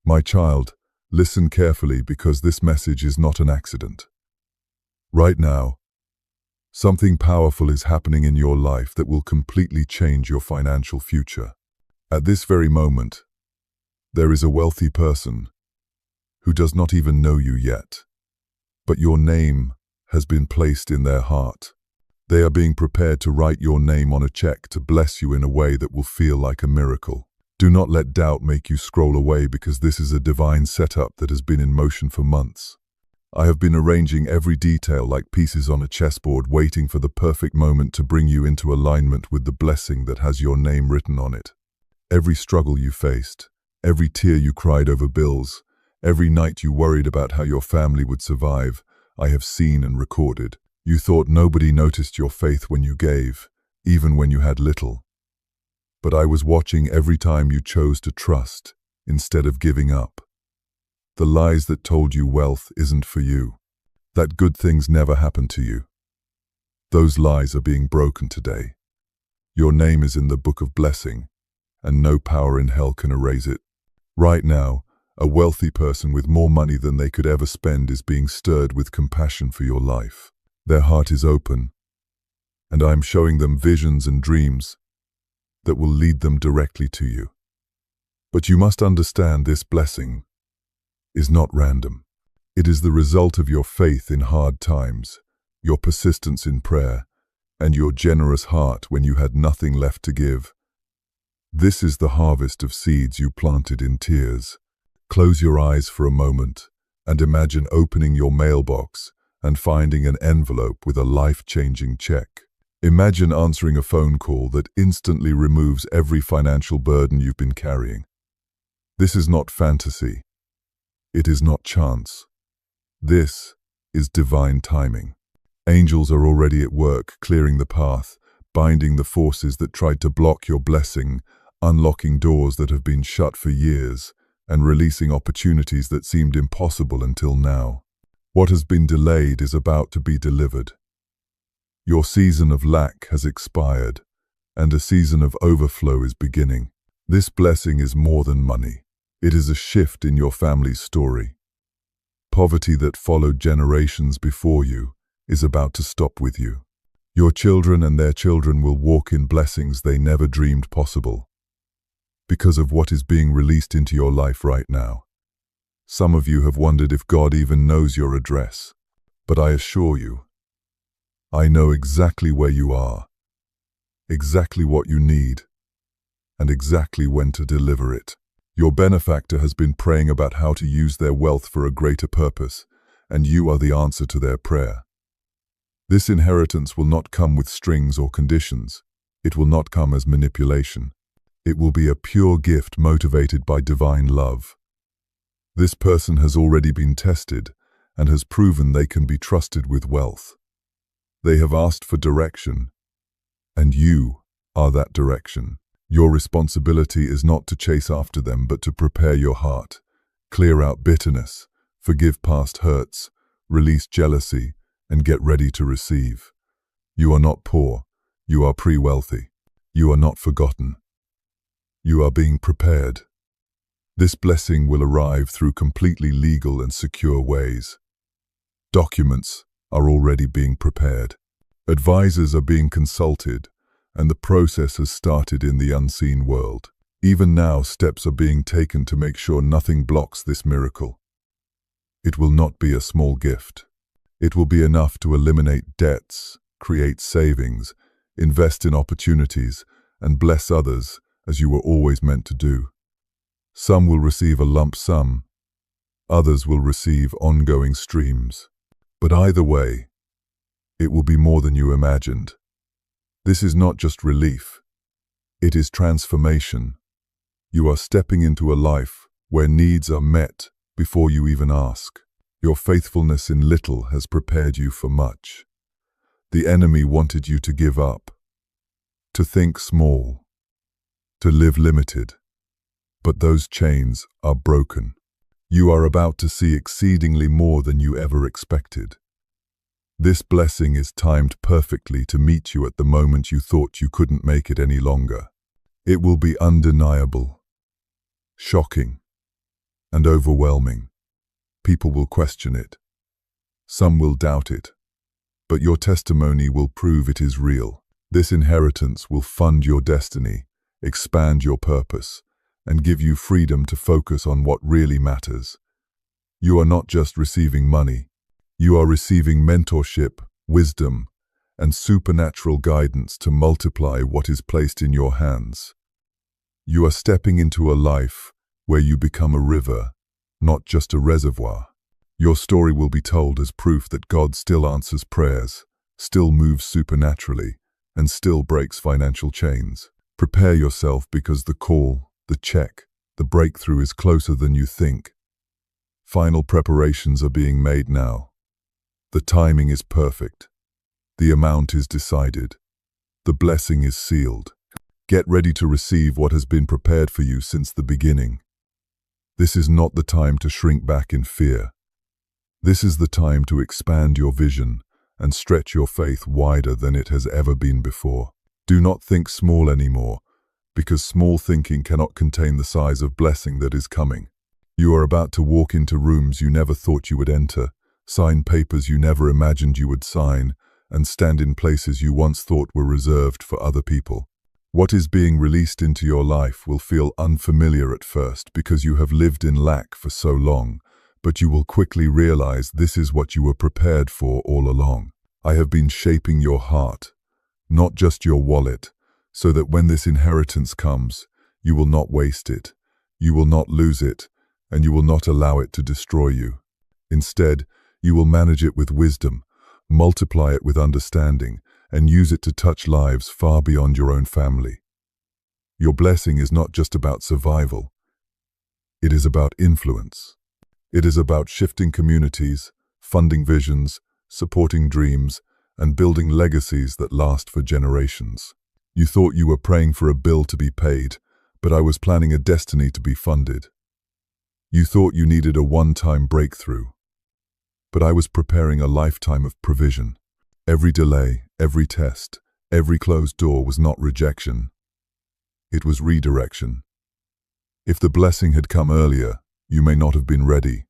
My child, listen carefully because this message is not an accident. Right now, something powerful is happening in your life that will completely change your financial future. At this very moment, there is a wealthy person who does not even know you yet, but your name has been placed in their heart. They are being prepared to write your name on a check to bless you in a way that will feel like a miracle. Do not let doubt make you scroll away because this is a divine setup that has been in motion for months. I have been arranging every detail like pieces on a chessboard, waiting for the perfect moment to bring you into alignment with the blessing that has your name written on it. Every struggle you faced, every tear you cried over bills, every night you worried about how your family would survive, I have seen and recorded. You thought nobody noticed your faith when you gave, even when you had little. But I was watching every time you chose to trust instead of giving up. The lies that told you wealth isn't for you, that good things never happen to you. Those lies are being broken today. Your name is in the book of blessing, and no power in hell can erase it. Right now, a wealthy person with more money than they could ever spend is being stirred with compassion for your life. Their heart is open, and I am showing them visions and dreams that will lead them directly to you. But you must understand this blessing is not random. It is the result of your faith in hard times, your persistence in prayer, and your generous heart when you had nothing left to give. This is the harvest of seeds you planted in tears. Close your eyes for a moment and imagine opening your mailbox and finding an envelope with a life-changing check. Imagine answering a phone call that instantly removes every financial burden you've been carrying. This is not fantasy. It is not chance. This is divine timing. Angels are already at work, clearing the path, binding the forces that tried to block your blessing, unlocking doors that have been shut for years, and releasing opportunities that seemed impossible until now. What has been delayed is about to be delivered. Your season of lack has expired, and a season of overflow is beginning. This blessing is more than money. It is a shift in your family's story. Poverty that followed generations before you is about to stop with you. Your children and their children will walk in blessings they never dreamed possible, because of what is being released into your life right now. Some of you have wondered if God even knows your address, but I assure you, I know exactly where you are, exactly what you need, and exactly when to deliver it. Your benefactor has been praying about how to use their wealth for a greater purpose, and you are the answer to their prayer. This inheritance will not come with strings or conditions. It will not come as manipulation. It will be a pure gift motivated by divine love. This person has already been tested and has proven they can be trusted with wealth. They have asked for direction, and you are that direction. Your responsibility is not to chase after them, but to prepare your heart, clear out bitterness, forgive past hurts, release jealousy, and get ready to receive. You are not poor, you are pre-wealthy. You are not forgotten. You are being prepared. This blessing will arrive through completely legal and secure ways. Documents are already being prepared. Advisors are being consulted, and the process has started in the unseen world. Even now, steps are being taken to make sure nothing blocks this miracle. It will not be a small gift. It will be enough to eliminate debts, create savings, invest in opportunities, and bless others as you were always meant to do. Some will receive a lump sum, others will receive ongoing streams. But either way, it will be more than you imagined. This is not just relief, it is transformation. You are stepping into a life where needs are met before you even ask. Your faithfulness in little has prepared you for much. The enemy wanted you to give up, to think small, to live limited. But those chains are broken. You are about to see exceedingly more than you ever expected. This blessing is timed perfectly to meet you at the moment you thought you couldn't make it any longer. It will be undeniable, shocking, and overwhelming. People will question it. Some will doubt it. But your testimony will prove it is real. This inheritance will fund your destiny, expand your purpose, and give you freedom to focus on what really matters. You are not just receiving money. You are receiving mentorship, wisdom, and supernatural guidance to multiply what is placed in your hands. You are stepping into a life where you become a river, not just a reservoir. Your story will be told as proof that God still answers prayers, still moves supernaturally, and still breaks financial chains. Prepare yourself because the call, the check, the breakthrough is closer than you think. Final preparations are being made now. The timing is perfect. The amount is decided. The blessing is sealed. Get ready to receive what has been prepared for you since the beginning. This is not the time to shrink back in fear. This is the time to expand your vision and stretch your faith wider than it has ever been before. Do not think small anymore, because small thinking cannot contain the size of blessing that is coming. You are about to walk into rooms you never thought you would enter, sign papers you never imagined you would sign, and stand in places you once thought were reserved for other people. What is being released into your life will feel unfamiliar at first because you have lived in lack for so long, but you will quickly realize this is what you were prepared for all along. I have been shaping your heart, not just your wallet, so that when this inheritance comes, you will not waste it, you will not lose it, and you will not allow it to destroy you. Instead, you will manage it with wisdom, multiply it with understanding, and use it to touch lives far beyond your own family. Your blessing is not just about survival. It is about influence. It is about shifting communities, funding visions, supporting dreams, and building legacies that last for generations. You thought you were praying for a bill to be paid, but I was planning a destiny to be funded. You thought you needed a one-time breakthrough, but I was preparing a lifetime of provision. Every delay, every test, every closed door was not rejection. It was redirection. If the blessing had come earlier, you may not have been ready,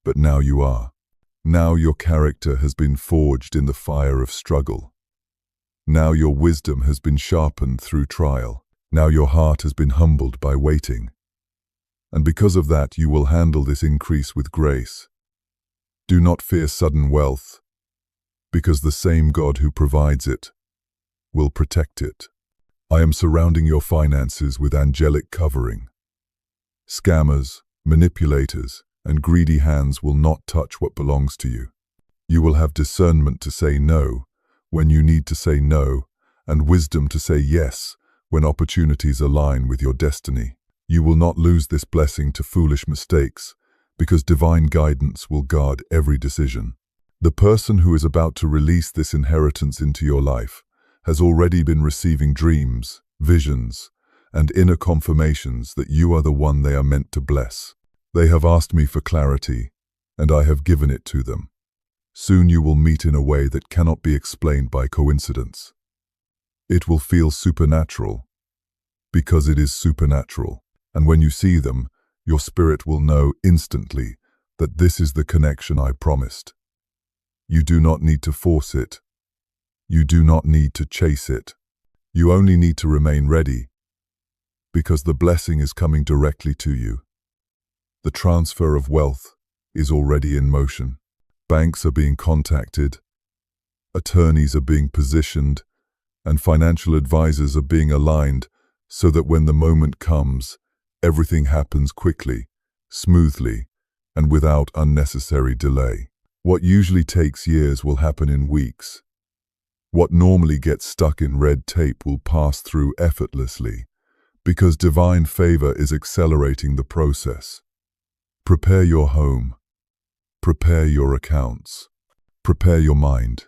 but now you are. Now your character has been forged in the fire of struggle. Now your wisdom has been sharpened through trial. Now your heart has been humbled by waiting. And because of that, you will handle this increase with grace. Do not fear sudden wealth, because the same God who provides it will protect it. I am surrounding your finances with angelic covering. Scammers, manipulators, and greedy hands will not touch what belongs to you. You will have discernment to say no when you need to say no, and wisdom to say yes when opportunities align with your destiny. You will not lose this blessing to foolish mistakes, because divine guidance will guard every decision. The person who is about to release this inheritance into your life has already been receiving dreams, visions, and inner confirmations that you are the one they are meant to bless. They have asked me for clarity, and I have given it to them. Soon you will meet in a way that cannot be explained by coincidence. It will feel supernatural, because it is supernatural. And when you see them, your spirit will know instantly that this is the connection I promised. You do not need to force it. You do not need to chase it. You only need to remain ready, because the blessing is coming directly to you. The transfer of wealth is already in motion. Banks are being contacted, attorneys are being positioned, and financial advisors are being aligned so that when the moment comes, everything happens quickly, smoothly, and without unnecessary delay. What usually takes years will happen in weeks. What normally gets stuck in red tape will pass through effortlessly, because divine favor is accelerating the process. Prepare your home. Prepare your accounts. Prepare your mind.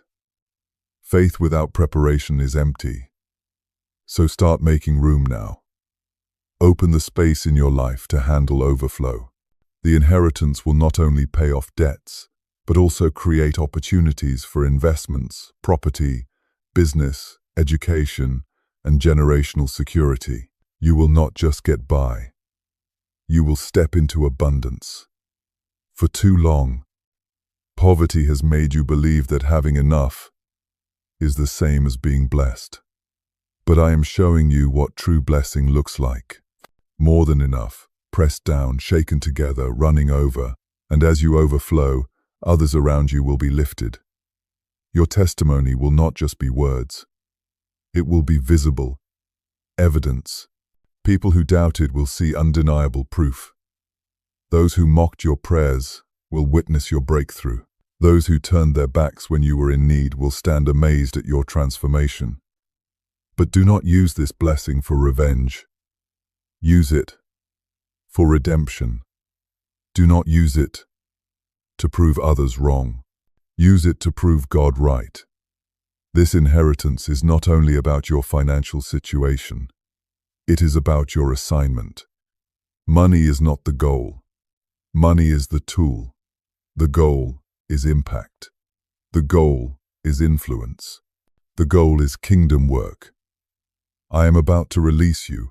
Faith without preparation is empty. So start making room now. Open the space in your life to handle overflow. The inheritance will not only pay off debts, but also create opportunities for investments, property, business, education, and generational security. You will not just get by. you will step into abundance. For too long, poverty has made you believe that having enough is the same as being blessed. But I am showing you what true blessing looks like. More than enough, pressed down, shaken together, running over, and as you overflow, others around you will be lifted. Your testimony will not just be words. It will be visible, evidence. People who doubted will see undeniable proof. Those who mocked your prayers will witness your breakthrough. Those who turned their backs when you were in need will stand amazed at your transformation. But do not use this blessing for revenge. Use it for redemption. Do not use it to prove others wrong. Use it to prove God right. This inheritance is not only about your financial situation. It is about your assignment. Money is not the goal. Money is the tool. The goal is impact. The goal is influence. The goal is kingdom work. I am about to release you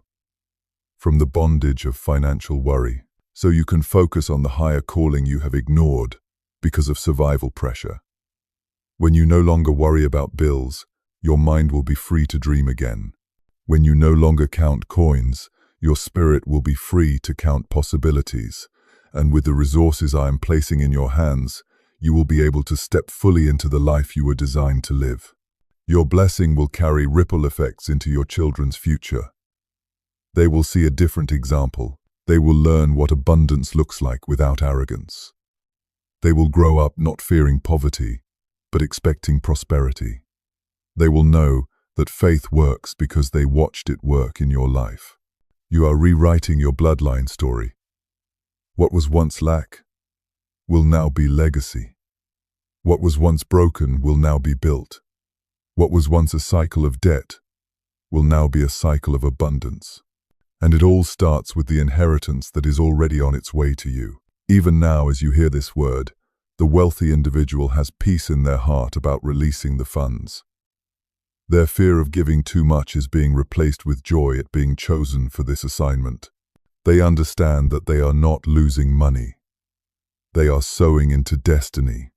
from the bondage of financial worry, so you can focus on the higher calling you have ignored because of survival pressure. When you no longer worry about bills, your mind will be free to dream again. When you no longer count coins, your spirit will be free to count possibilities. And with the resources I am placing in your hands, you will be able to step fully into the life you were designed to live. Your blessing will carry ripple effects into your children's future. They will see a different example. They will learn what abundance looks like without arrogance. They will grow up not fearing poverty, but expecting prosperity. They will know that faith works because they watched it work in your life. You are rewriting your bloodline story. What was once lack will now be legacy. What was once broken will now be built. What was once a cycle of debt will now be a cycle of abundance. And it all starts with the inheritance that is already on its way to you. Even now, as you hear this word, the wealthy individual has peace in their heart about releasing the funds. Their fear of giving too much is being replaced with joy at being chosen for this assignment. They understand that they are not losing money. They are sowing into destiny.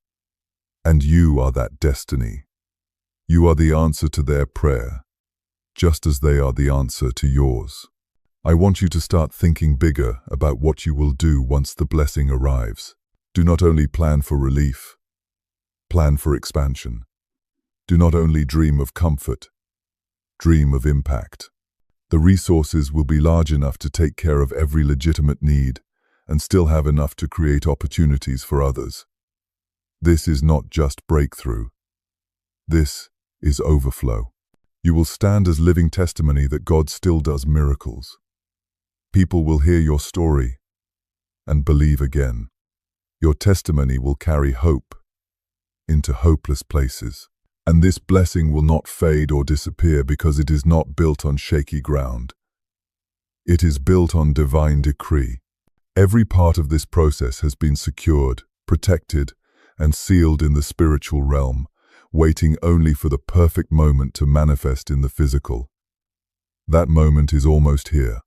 And you are that destiny. You are the answer to their prayer, just as they are the answer to yours. I want you to start thinking bigger about what you will do once the blessing arrives. Do not only plan for relief, plan for expansion. Do not only dream of comfort, dream of impact. The resources will be large enough to take care of every legitimate need and still have enough to create opportunities for others. This is not just breakthrough. This is overflow. You will stand as living testimony that God still does miracles. People will hear your story and believe again. Your testimony will carry hope into hopeless places. And this blessing will not fade or disappear because it is not built on shaky ground. It is built on divine decree. Every part of this process has been secured, protected, and sealed in the spiritual realm, waiting only for the perfect moment to manifest in the physical. That moment is almost here.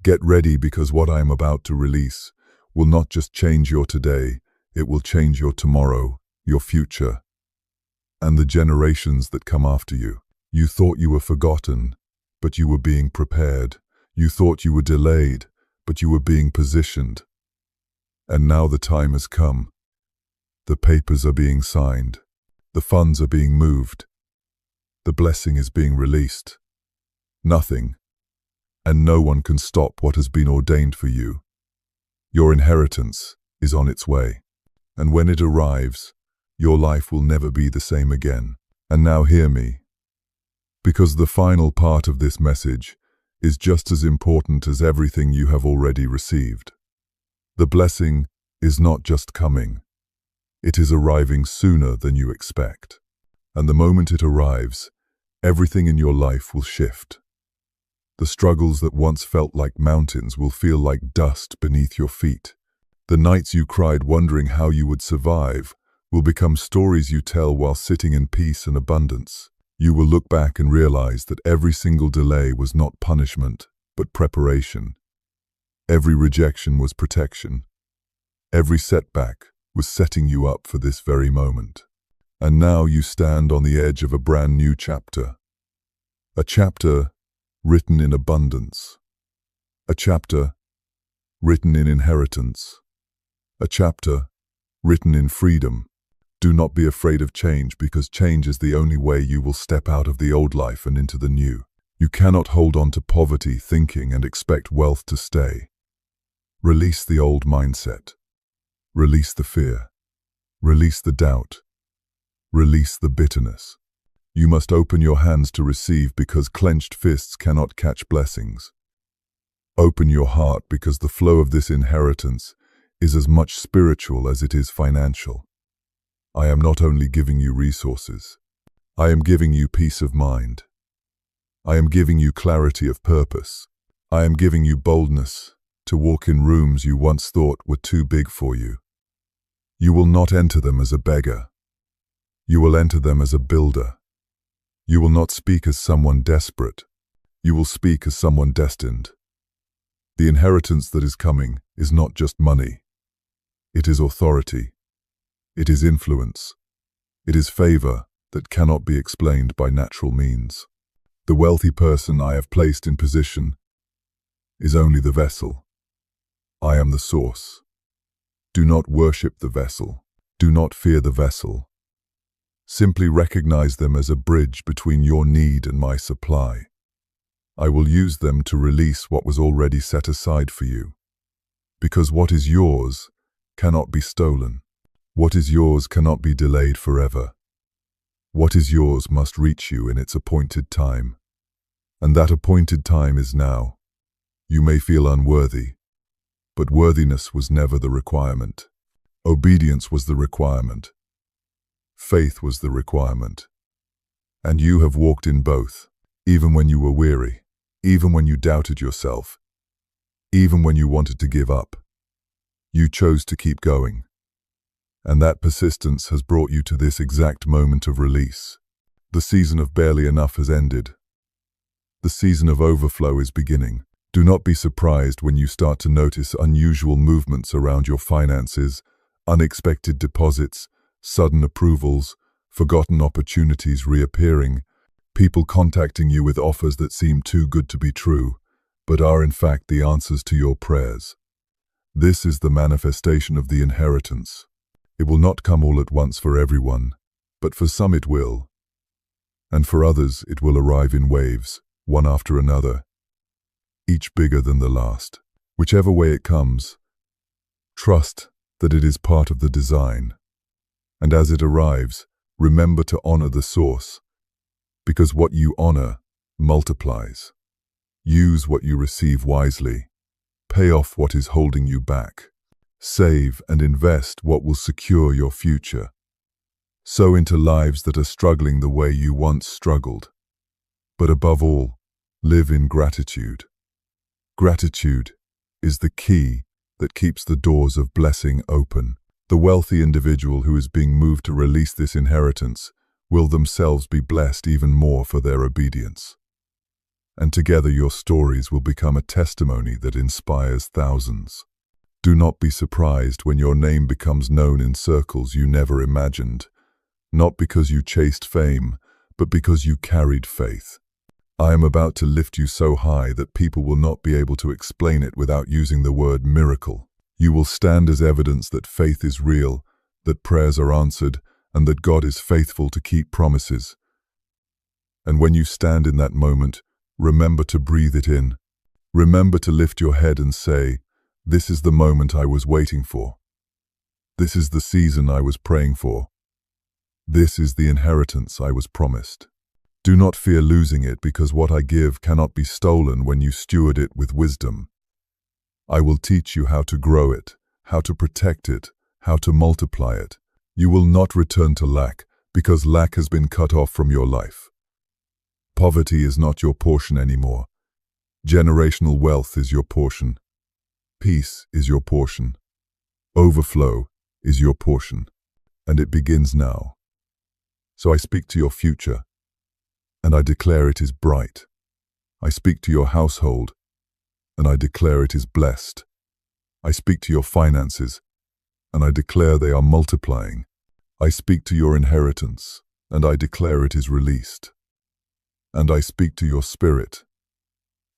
Get ready, because what I am about to release will not just change your today, it will change your tomorrow, your future, and the generations that come after you. You thought you were forgotten, but you were being prepared. You thought you were delayed, but you were being positioned. And now the time has come. The papers are being signed. The funds are being moved. The blessing is being released. Nothing and no one can stop what has been ordained for you. Your inheritance is on its way. And when it arrives, your life will never be the same again. And now hear me, because the final part of this message is just as important as everything you have already received. The blessing is not just coming. It is arriving sooner than you expect. And the moment it arrives, everything in your life will shift. The struggles that once felt like mountains will feel like dust beneath your feet. The nights you cried wondering how you would survive will become stories you tell while sitting in peace and abundance. You will look back and realize that every single delay was not punishment, but preparation. Every rejection was protection. Every setback was setting you up for this very moment. And now you stand on the edge of a brand new chapter. A chapter written in abundance. A chapter written in inheritance. A chapter written in freedom. Do not be afraid of change, because change is the only way you will step out of the old life and into the new. You cannot hold on to poverty thinking and expect wealth to stay. Release the old mindset. Release the fear. Release the doubt. Release the bitterness. You must open your hands to receive, because clenched fists cannot catch blessings. Open your heart, because the flow of this inheritance is as much spiritual as it is financial. I am not only giving you resources, I am giving you peace of mind. I am giving you clarity of purpose. I am giving you boldness to walk in rooms you once thought were too big for you. You will not enter them as a beggar. You will enter them as a builder. You will not speak as someone desperate. You will speak as someone destined. The inheritance that is coming is not just money. It is authority. It is influence. It is favor that cannot be explained by natural means. The wealthy person I have placed in position is only the vessel. I am the source. Do not worship the vessel. Do not fear the vessel. Simply recognize them as a bridge between your need and my supply. I will use them to release what was already set aside for you. Because what is yours cannot be stolen. What is yours cannot be delayed forever. What is yours must reach you in its appointed time. And that appointed time is now. You may feel unworthy, but worthiness was never the requirement. Obedience was the requirement. Faith was the requirement. And you have walked in both, even when you were weary, even when you doubted yourself, even when you wanted to give up. You chose to keep going. And that persistence has brought you to this exact moment of release. The season of barely enough has ended. The season of overflow is beginning. Do not be surprised when you start to notice unusual movements around your finances, unexpected deposits, sudden approvals, forgotten opportunities reappearing, people contacting you with offers that seem too good to be true, but are in fact the answers to your prayers. This is the manifestation of the inheritance. It will not come all at once for everyone, but for some it will. And for others it will arrive in waves, one after another, each bigger than the last. Whichever way it comes, trust that it is part of the design. And as it arrives, remember to honor the source, because what you honor multiplies. Use what you receive wisely. Pay off what is holding you back. Save and invest what will secure your future. Sow into lives that are struggling the way you once struggled. But above all, live in gratitude. Gratitude is the key that keeps the doors of blessing open. The wealthy individual who is being moved to release this inheritance will themselves be blessed even more for their obedience. And together your stories will become a testimony that inspires thousands. Do not be surprised when your name becomes known in circles you never imagined, not because you chased fame, but because you carried faith. I am about to lift you so high that people will not be able to explain it without using the word miracle. You will stand as evidence that faith is real, that prayers are answered, and that God is faithful to keep promises. And when you stand in that moment, remember to breathe it in. Remember to lift your head and say, "This is the moment I was waiting for. This is the season I was praying for. This is the inheritance I was promised." Do not fear losing it, because what I give cannot be stolen when you steward it with wisdom. I will teach you how to grow it, how to protect it, how to multiply it. You will not return to lack, because lack has been cut off from your life. Poverty is not your portion anymore. Generational wealth is your portion. Peace is your portion. Overflow is your portion. And it begins now. So I speak to your future, and I declare it is bright. I speak to your household, and I declare it is blessed. I speak to your finances, and I declare they are multiplying. I speak to your inheritance, and I declare it is released. And I speak to your spirit,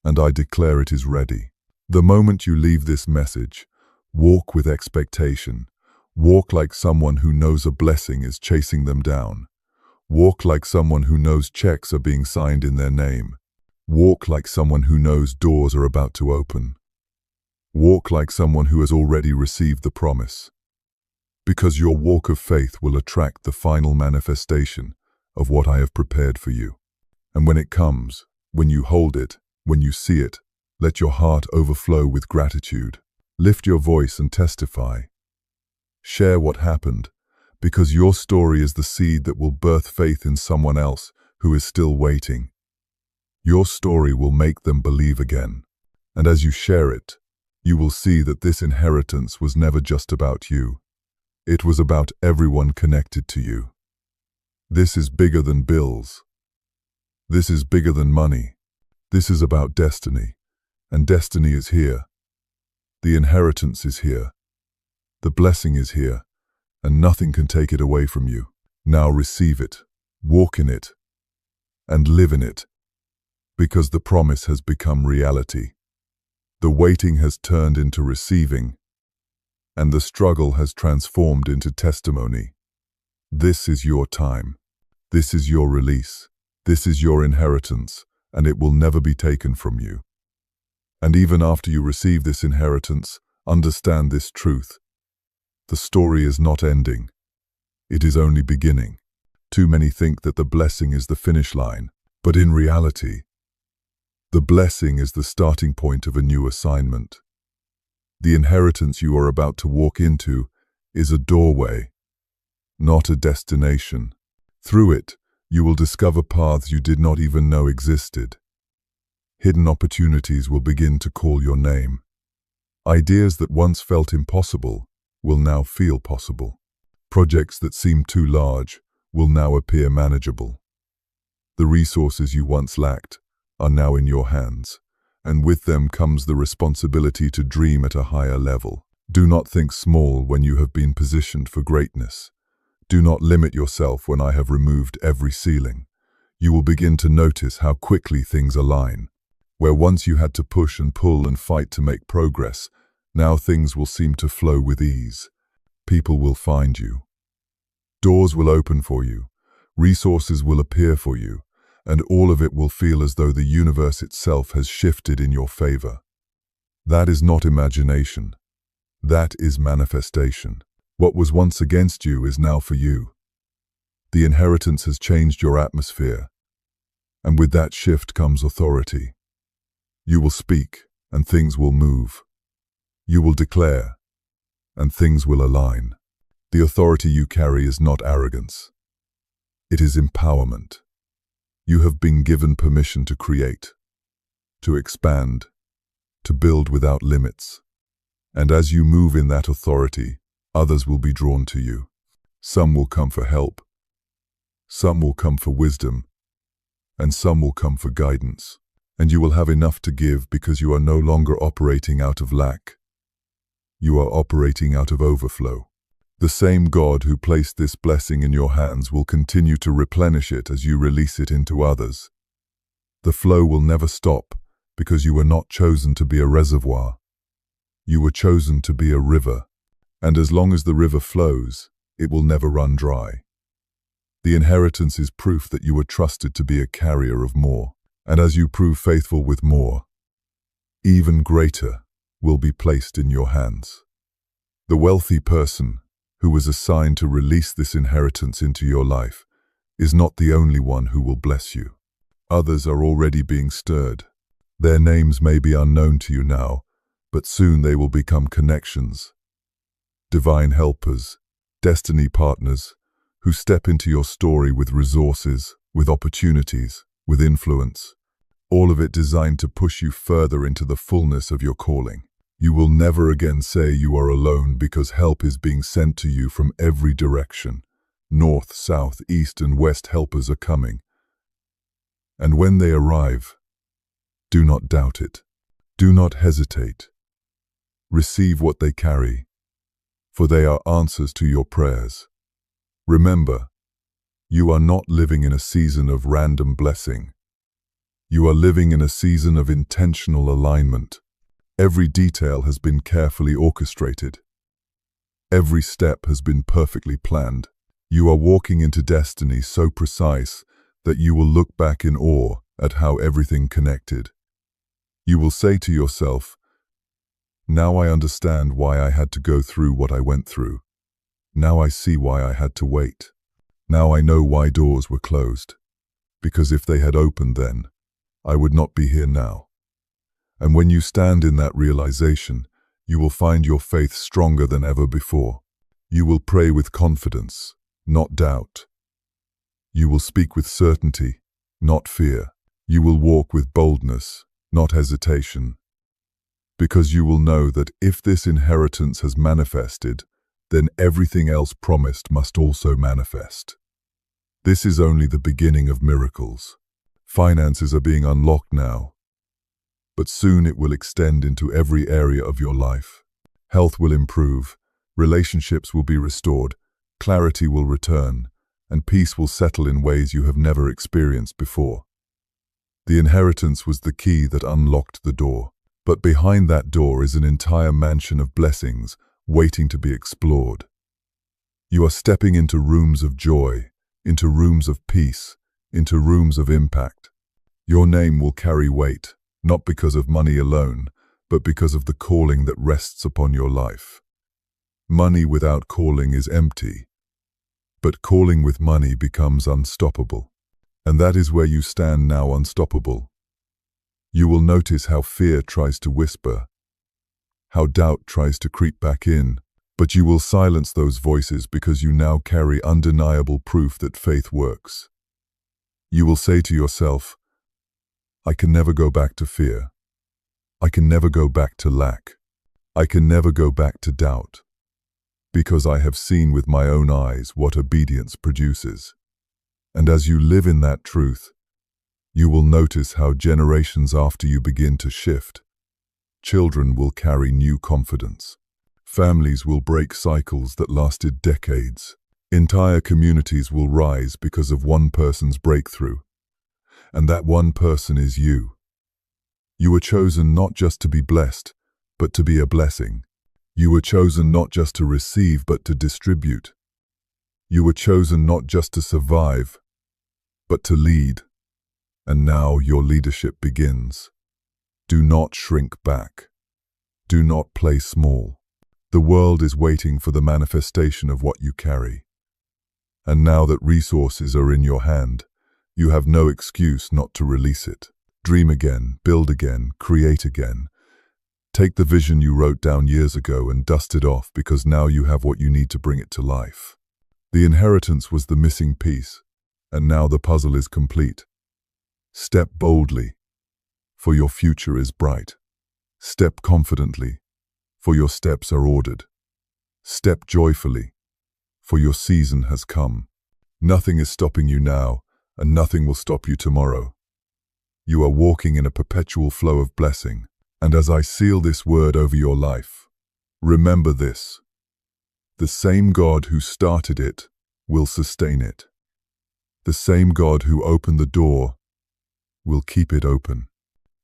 and I declare it is ready. The moment you leave this message, walk with expectation. Walk like someone who knows a blessing is chasing them down. Walk like someone who knows checks are being signed in their name. Walk like someone who knows doors are about to open. Walk like someone who has already received the promise. Because your walk of faith will attract the final manifestation of what I have prepared for you. And when it comes, when you hold it, when you see it, let your heart overflow with gratitude. Lift your voice and testify. Share what happened, because your story is the seed that will birth faith in someone else who is still waiting. Your story will make them believe again. And as you share it, you will see that this inheritance was never just about you. It was about everyone connected to you. This is bigger than bills. This is bigger than money. This is about destiny. And destiny is here. The inheritance is here. The blessing is here, and nothing can take it away from you. Now receive it, walk in it, and live in it, because the promise has become reality. The waiting has turned into receiving, and the struggle has transformed into testimony. This is your time. This is your release. This is your inheritance, and it will never be taken from you. And even after you receive this inheritance, understand this truth. The story is not ending. It is only beginning. Too many think that the blessing is the finish line, but in reality, the blessing is the starting point of a new assignment. The inheritance you are about to walk into is a doorway, not a destination. Through it, you will discover paths you did not even know existed. Hidden opportunities will begin to call your name. Ideas that once felt impossible will now feel possible. Projects that seemed too large will now appear manageable. The resources you once lacked are now in your hands, and with them comes the responsibility to dream at a higher level. Do not think small when you have been positioned for greatness. Do not limit yourself when I have removed every ceiling. You will begin to notice how quickly things align. Where once you had to push and pull and fight to make progress, now things will seem to flow with ease. People will find you. Doors will open for you. Resources will appear for you, and all of it will feel as though the universe itself has shifted in your favor. That is not imagination. That is manifestation. What was once against you is now for you. The inheritance has changed your atmosphere, and with that shift comes authority. You will speak, and things will move. You will declare, and things will align. The authority you carry is not arrogance. It is empowerment. You have been given permission to create, to expand, to build without limits. And as you move in that authority, others will be drawn to you. Some will come for help. Some will come for wisdom. And some will come for guidance. And you will have enough to give because you are no longer operating out of lack. You are operating out of overflow. The same God who placed this blessing in your hands will continue to replenish it as you release it into others. The flow will never stop because you were not chosen to be a reservoir. You were chosen to be a river. And as long as the river flows, it will never run dry. The inheritance is proof that you were trusted to be a carrier of more. And as you prove faithful with more, even greater will be placed in your hands. The wealthy person who was assigned to release this inheritance into your life is not the only one who will bless you. Others are already being stirred. Their names may be unknown to you now, but soon they will become connections. Divine helpers, destiny partners, who step into your story with resources, with opportunities, with influence, all of it designed to push you further into the fullness of your calling. You will never again say you are alone because help is being sent to you from every direction. North, south, east, and west helpers are coming. And when they arrive, do not doubt it. Do not hesitate. Receive what they carry, for they are answers to your prayers. Remember, you are not living in a season of random blessing. You are living in a season of intentional alignment. Every detail has been carefully orchestrated. Every step has been perfectly planned. You are walking into destiny so precise that you will look back in awe at how everything connected. You will say to yourself, "Now I understand why I had to go through what I went through. Now I see why I had to wait. Now I know why doors were closed. Because if they had opened then, I would not be here now." And when you stand in that realization, you will find your faith stronger than ever before. You will pray with confidence, not doubt. You will speak with certainty, not fear. You will walk with boldness, not hesitation. Because you will know that if this inheritance has manifested, then everything else promised must also manifest. This is only the beginning of miracles. Finances are being unlocked now, but soon it will extend into every area of your life. Health will improve, relationships will be restored, clarity will return, and peace will settle in ways you have never experienced before. The inheritance was the key that unlocked the door, but behind that door is an entire mansion of blessings waiting to be explored. You are stepping into rooms of joy, into rooms of peace, into rooms of impact. Your name will carry weight, not because of money alone, but because of the calling that rests upon your life. Money without calling is empty, but calling with money becomes unstoppable. And that is where you stand now, unstoppable. You will notice how fear tries to whisper, how doubt tries to creep back in, but you will silence those voices because you now carry undeniable proof that faith works. You will say to yourself, "I can never go back to fear. I can never go back to lack. I can never go back to doubt. Because I have seen with my own eyes what obedience produces." And as you live in that truth, you will notice how generations after you begin to shift. Children will carry new confidence. Families will break cycles that lasted decades. Entire communities will rise because of one person's breakthrough. And that one person is you. You were chosen not just to be blessed, but to be a blessing. You were chosen not just to receive, but to distribute. You were chosen not just to survive, but to lead. And now your leadership begins. Do not shrink back. Do not play small. The world is waiting for the manifestation of what you carry. And now that resources are in your hand, you have no excuse not to release it. Dream again, build again, create again. Take the vision you wrote down years ago and dust it off, because now you have what you need to bring it to life. The inheritance was the missing piece, and now the puzzle is complete. Step boldly, for your future is bright. Step confidently, for your steps are ordered. Step joyfully, for your season has come. Nothing is stopping you now, and nothing will stop you tomorrow. You are walking in a perpetual flow of blessing, and as I seal this word over your life, remember this: the same God who started it will sustain it. The same God who opened the door will keep it open.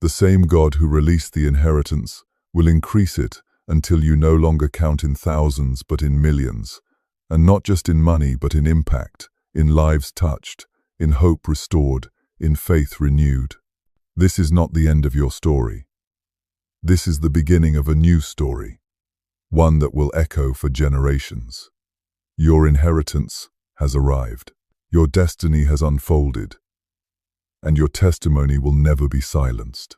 The same God who released the inheritance will increase it until you no longer count in thousands but in millions, and not just in money but in impact, in lives touched, in hope restored, in faith renewed. This is not the end of your story. This is the beginning of a new story, one that will echo for generations. Your inheritance has arrived. Your destiny has unfolded, and your testimony will never be silenced.